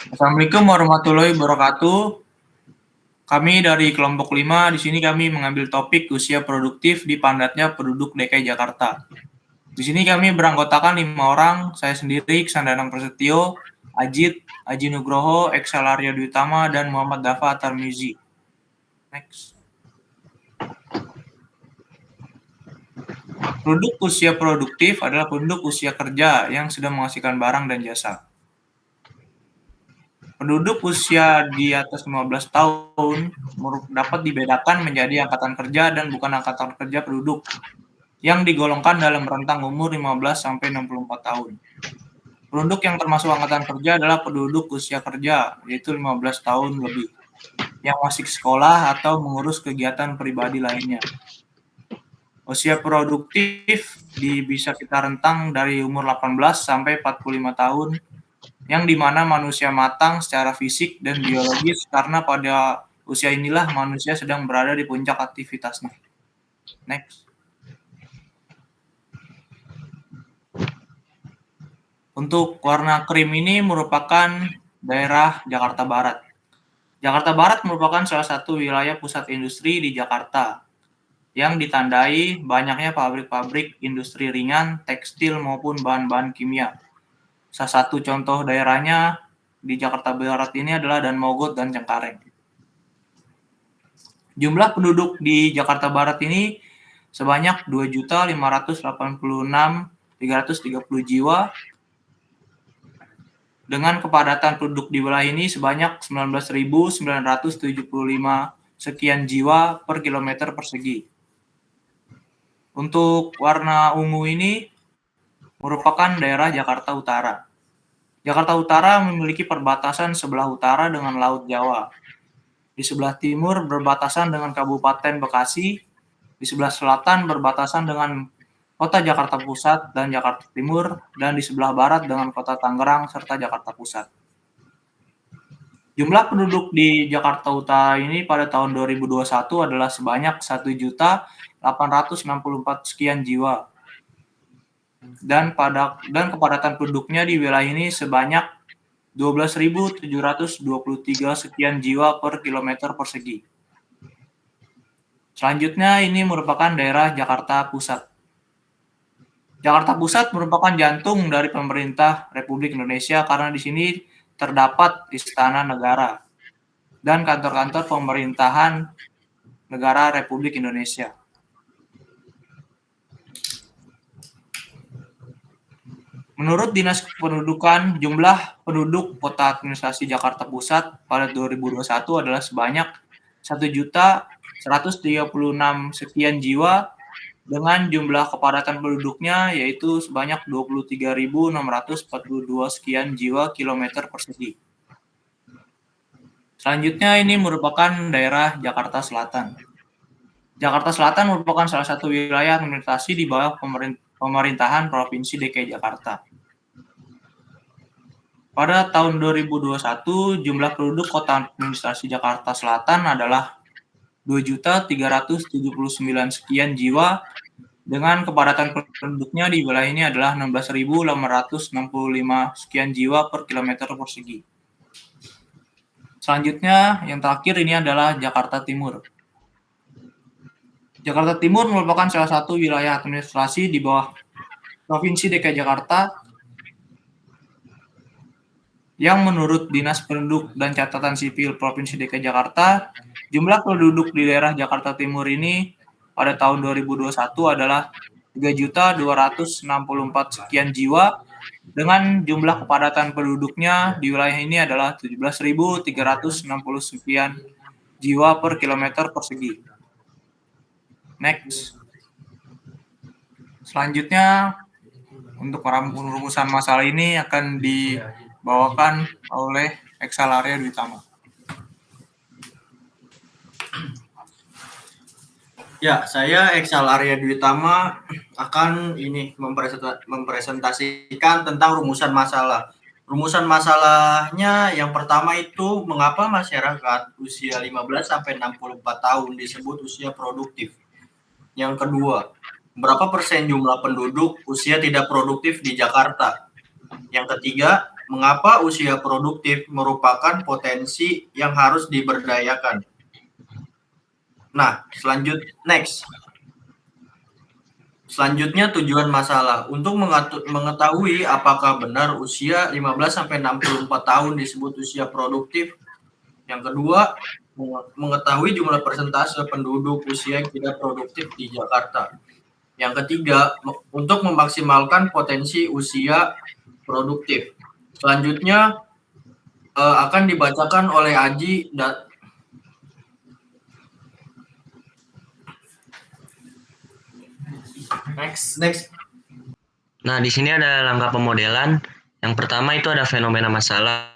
Assalamualaikum warahmatullahi wabarakatuh. Kami dari kelompok 5, di sini kami mengambil topik usia produktif di padatnya penduduk DKI Jakarta. Di sini kami beranggotakan 5 orang, saya sendiri, Xandanang Prasetyo, Ajit, Aji Nugroho, Eksal Arya Dwi Tama, dan Muhammad Dafa Tarmizi. Next. Penduduk usia produktif adalah penduduk usia kerja yang sudah menghasilkan barang dan jasa. Penduduk usia di atas 15 tahun dapat dibedakan menjadi angkatan kerja dan bukan angkatan kerja penduduk yang digolongkan dalam rentang umur 15 sampai 64 tahun. Penduduk yang termasuk angkatan kerja adalah penduduk usia kerja, yaitu 15 tahun lebih, yang masih sekolah atau mengurus kegiatan pribadi lainnya. Usia produktif bisa kita rentang dari umur 18 sampai 45 tahun, yang dimana manusia matang secara fisik dan biologis karena pada usia inilah manusia sedang berada di puncak aktivitasnya. Next. Untuk warna krim ini merupakan daerah Jakarta Barat. Jakarta Barat merupakan salah satu wilayah pusat industri di Jakarta yang ditandai banyaknya pabrik-pabrik industri ringan, tekstil maupun bahan-bahan kimia. Salah satu contoh daerahnya di Jakarta Barat ini adalah Dan Mogot dan Cengkareng. Jumlah penduduk di Jakarta Barat ini sebanyak 2.586.330 jiwa, dengan kepadatan penduduk di wilayah ini sebanyak 19.975 sekian jiwa per kilometer persegi. Untuk warna ungu ini merupakan daerah Jakarta Utara. Jakarta Utara memiliki perbatasan sebelah utara dengan Laut Jawa. Di sebelah timur berbatasan dengan Kabupaten Bekasi, di sebelah selatan berbatasan dengan Kota Jakarta Pusat dan Jakarta Timur, dan di sebelah barat dengan Kota Tangerang serta Jakarta Pusat. Jumlah penduduk di Jakarta Utara ini pada tahun 2021 adalah sebanyak 1.864 sekian jiwa. Dan kepadatan penduduknya di wilayah ini sebanyak 12.723 sekian jiwa per kilometer persegi. Selanjutnya ini merupakan daerah Jakarta Pusat. Jakarta Pusat merupakan jantung dari pemerintah Republik Indonesia karena di sini terdapat Istana Negara dan kantor-kantor pemerintahan negara Republik Indonesia. Menurut Dinas Kependudukan, jumlah penduduk Kota Administrasi Jakarta Pusat pada 2021 adalah sebanyak 1.136 sekian jiwa, dengan jumlah kepadatan penduduknya yaitu sebanyak 23.642 sekian jiwa kilometer persegi. Selanjutnya ini merupakan daerah Jakarta Selatan. Jakarta Selatan merupakan salah satu wilayah administrasi di bawah pemerintahan Provinsi DKI Jakarta. Pada tahun 2021, jumlah penduduk Kota Administrasi Jakarta Selatan adalah 2.379 sekian jiwa, dengan kepadatan penduduknya di wilayah ini adalah 16.865 sekian jiwa per kilometer persegi. Selanjutnya, yang terakhir ini adalah Jakarta Timur. Jakarta Timur merupakan salah satu wilayah administrasi di bawah Provinsi DKI Jakarta yang menurut Dinas Penduduk dan Catatan Sipil Provinsi DKI Jakarta, jumlah penduduk di daerah Jakarta Timur ini pada tahun 2021 adalah 3.264 sekian jiwa, dengan jumlah kepadatan penduduknya di wilayah ini adalah 17.360 sekian jiwa per kilometer persegi. Next. Selanjutnya, untuk perumusan masalah ini akan dibawakan oleh Eksal Arya Dwi Tama. Ya, saya Eksal Arya Dwi Tama akan mempresentasikan tentang rumusan masalah. Rumusan masalahnya yang pertama itu mengapa masyarakat usia 15 sampai 64 tahun disebut usia produktif. Yang kedua, berapa persen jumlah penduduk usia tidak produktif di Jakarta. Yang ketiga, mengapa usia produktif merupakan potensi yang harus diberdayakan. Nah, Selanjutnya tujuan masalah. Untuk mengetahui apakah benar usia 15-64 tahun disebut usia produktif. Yang kedua, mengetahui jumlah persentase penduduk usia yang tidak produktif di Jakarta. Yang ketiga, untuk memaksimalkan potensi usia produktif. Selanjutnya akan dibacakan oleh Aji dan next. Nah, di sini ada langkah pemodelan. Yang pertama itu ada fenomena masalah.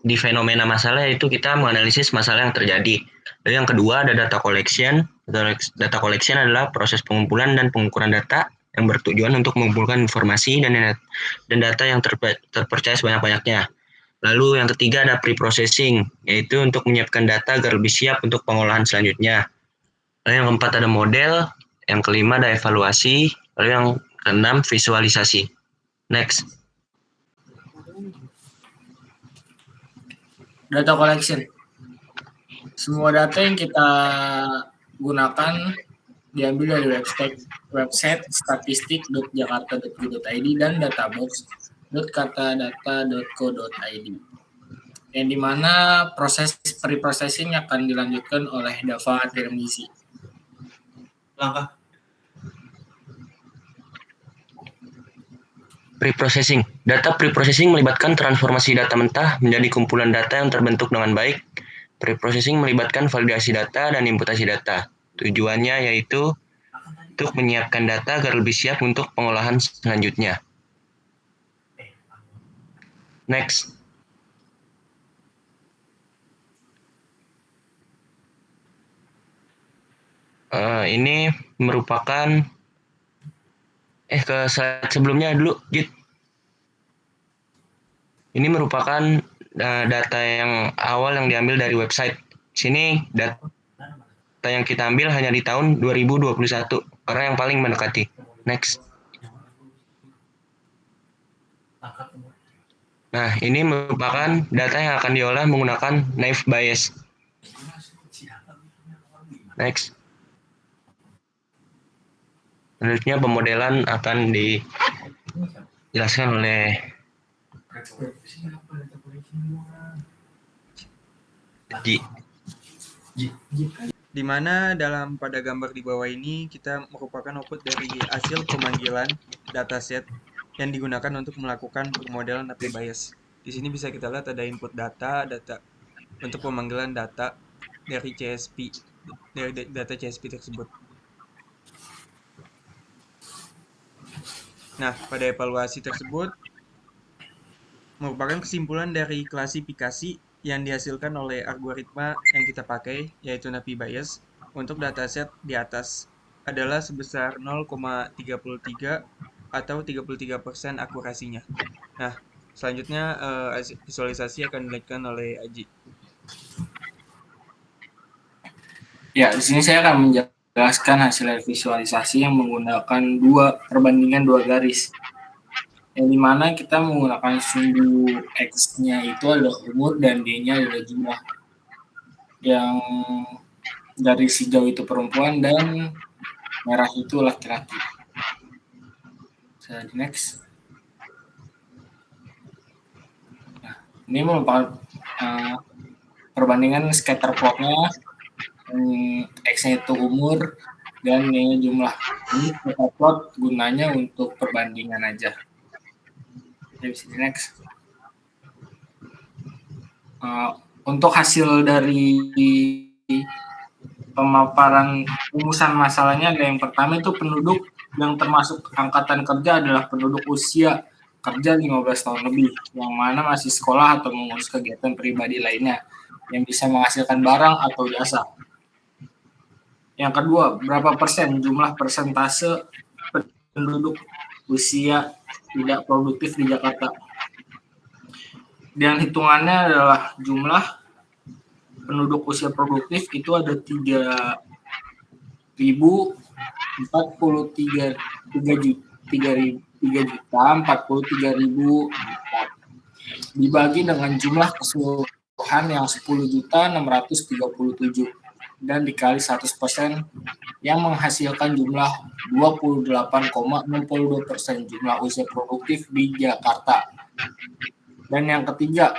Di fenomena masalah itu kita menganalisis masalah yang terjadi. Lalu yang kedua ada data collection. Data collection adalah proses pengumpulan dan pengukuran data yang bertujuan untuk mengumpulkan informasi dan data yang terpercaya sebanyak-banyaknya. Lalu yang ketiga ada pre-processing, yaitu untuk menyiapkan data agar lebih siap untuk pengolahan selanjutnya. Lalu yang keempat ada model, yang kelima ada evaluasi, lalu yang keenam visualisasi. Next. Data collection. Semua data yang kita gunakan diambil dari website statistik.jakarta.go.id dan databox.katadata.co.id, yang dimana proses pre-processing akan dilanjutkan oleh Dava Tirmizi. Langkah Pre-processing. Data pre-processing melibatkan transformasi data mentah menjadi kumpulan data yang terbentuk dengan baik. Pre-processing melibatkan validasi data dan imputasi data. Tujuannya yaitu untuk menyiapkan data agar lebih siap untuk pengolahan selanjutnya. Next. Ini merupakan ke slide sebelumnya dulu, Jit. Ini merupakan data yang awal yang diambil dari website. Sini data yang kita ambil hanya di tahun 2021 karena yang paling mendekati. Next. Nah, ini merupakan data yang akan diolah menggunakan naive Bayes. Next. Selanjutnya pemodelan akan dijelaskan oleh Ji. Di mana pada gambar di bawah ini kita merupakan output dari hasil pemanggilan dataset yang digunakan untuk melakukan pemodelan NAPI bias. Di sini bisa kita lihat ada input data untuk pemanggilan data dari data CSP tersebut. Nah, pada evaluasi tersebut merupakan kesimpulan dari klasifikasi yang dihasilkan oleh algoritma yang kita pakai, yaitu NAPI bias, untuk dataset di atas adalah sebesar 0,33 atau 33% akurasinya. Nah, selanjutnya visualisasi akan dilakukan oleh Aji. Ya, di sini saya akan menjelaskan hasil visualisasi yang menggunakan perbandingan dua garis, yang dimana kita menggunakan sumbu X-nya itu adalah umur dan D-nya adalah jumlah, yang garis hijau itu perempuan dan merah itu laki-laki. Next. Nah, ini merupakan perbandingan scatter plotnya. X-nya itu umur dan Y-nya jumlah. Ini scatter plot gunanya untuk perbandingan aja. Next. Untuk hasil dari pemaparan rumusan masalahnya ada yang pertama itu penduduk yang termasuk angkatan kerja adalah penduduk usia kerja 15 tahun lebih, yang mana masih sekolah atau mengurus kegiatan pribadi lainnya yang bisa menghasilkan barang atau jasa. Yang kedua, berapa persen jumlah persentase penduduk usia tidak produktif di Jakarta. Dan hitungannya adalah jumlah penduduk usia produktif itu ada 3.043 3.043.000 dibagi dengan jumlah keseluruhan yang 10.637 dan dikali 100% yang menghasilkan jumlah 28,62% jumlah usia produktif di Jakarta. Dan yang ketiga,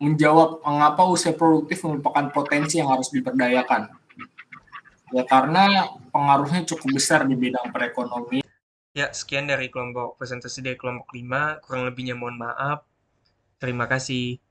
menjawab mengapa usia produktif merupakan potensi yang harus diberdayakan. Ya karena pengaruhnya cukup besar di bidang perekonomian. Ya, sekian dari kelompok presentasi dari kelompok 5. Kurang lebihnya mohon maaf. Terima kasih.